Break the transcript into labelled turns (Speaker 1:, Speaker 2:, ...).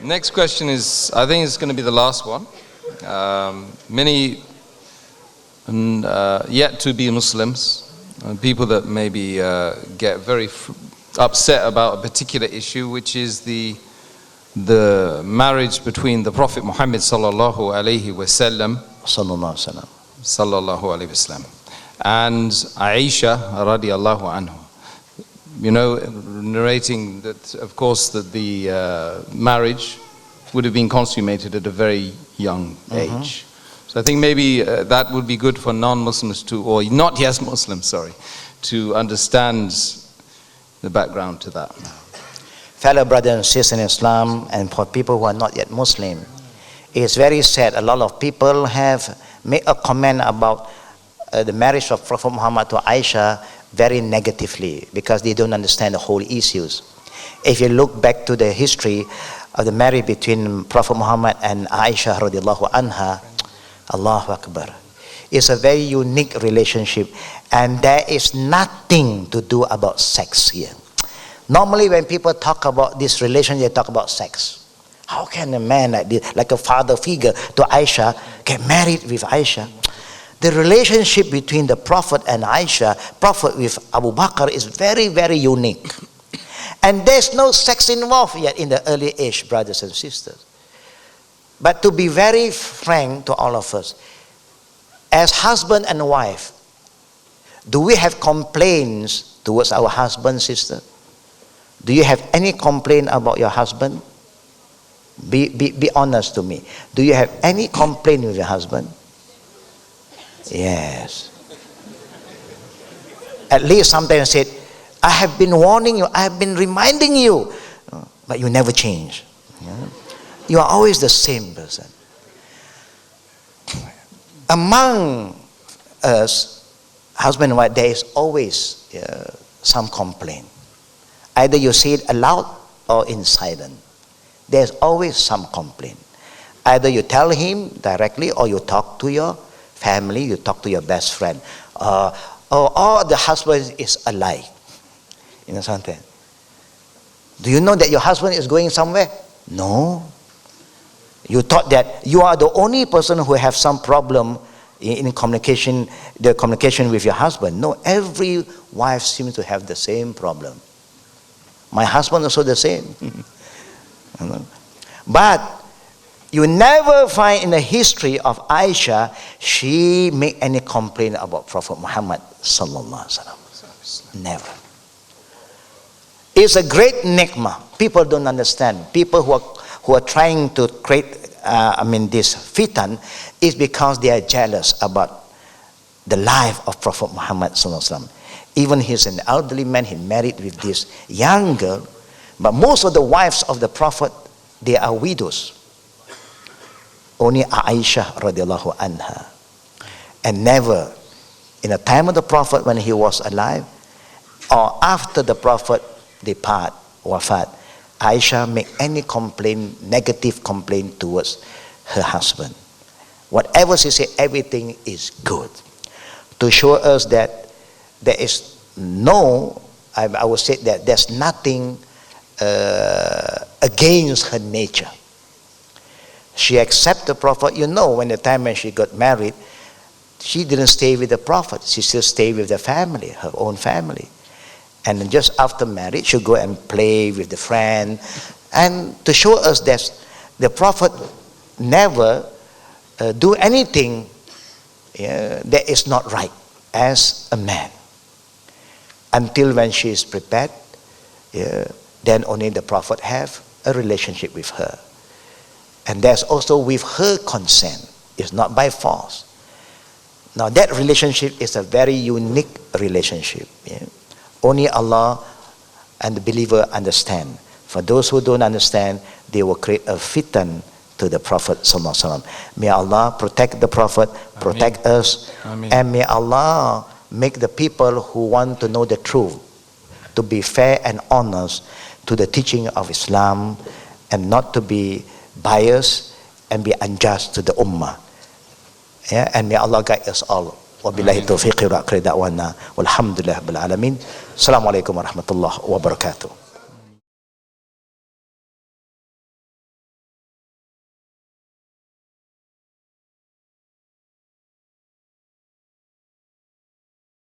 Speaker 1: Next question is, I think it's going to be the last one. Many yet to be Muslims, people that maybe get very upset about a particular issue, which is the marriage between the Prophet Muhammad sallallahu alaihi wasallam and Aisha radiallahu anhu. You know, narrating that, of course, that the marriage would have been consummated at a very young age. So I think maybe that would be good for non-Muslims to, or not yet Muslims, sorry, to understand the background to that.
Speaker 2: Fellow brothers and sisters in Islam, and for people who are not yet Muslim, it's very sad. A lot of people have made a comment about the marriage of Prophet Muhammad to Aisha very negatively because they don't understand the whole issues. If you look back to the history of the marriage between Prophet Muhammad and Aisha radiallahu anha, Allahu Akbar, it's a very unique relationship, and there is nothing to do about sex here. Normally when people talk about this relationship, they talk about sex. How can a man like this, like a father figure to Aisha, get married with Aisha? The relationship between the Prophet and Aisha, Prophet with Abu Bakr, is very, very unique. And there's no sex involved yet in the early age, brothers and sisters. But to be very frank to all of us, as husband and wife, do we have complaints towards our husband, sister? Do you have any complaint about your husband? Be honest to me. Do you have any complaint with your husband? Yes. At least sometimes said, I have been warning you, I have been reminding you, but you never change. Yeah? You are always the same person. Among us, husband and wife, there is always some complaint. Either you say it aloud or in silence. There's always some complaint. Either you tell him directly or you talk to your family, you talk to your best friend. Or the husband is alike. You know something? Do you know that your husband is going somewhere? No. You thought that you are the only person who have some problem in communication, the communication with your husband. No, every wife seems to have the same problem. My husband also the same. But you never find in the history of Aisha she make any complaint about Prophet Muhammad sallallahu alaihi wasallam. Never. It's a great nikmah. People don't understand. People who are trying to create this fitan is because they are jealous about the life of Prophet Muhammad sallallahu alaihi wasallam. Even he's an elderly man, he married with this young girl, but most of the wives of the Prophet, they are widows. Only Aisha radiallahu anha. And never, in the time of the Prophet when he was alive, or after the Prophet depart, wafat, Aisha make any complaint, negative complaint towards her husband. Whatever she say, everything is good. To show us that there is no, I would say that there's nothing against her nature. She accepted the Prophet. You know, when the time when she got married, she didn't stay with the Prophet. She still stayed with the family, her own family. And just after marriage, she'll go and play with the friend. And to show us that the Prophet never do anything that is not right as a man. Until when she is prepared, then only the Prophet have a relationship with her. And that's also with her consent. It's not by force. Now that relationship is a very unique relationship. Only Allah and the believer understand. For those who don't understand, they will create a fitan to the Prophet sallallahu alaihi wasallam. May Allah protect the Prophet, protect Ameen. Us, Ameen. And may Allah make the people who want to know the truth to be fair and honest to the teaching of Islam, and not to be biased and be unjust to the ummah. And may Allah guide us all. Wabillahi taufiq wa akhir da'wana walhamdulillah bil alamin. Assalamu alaikum warahmatullahi wabarakatuh.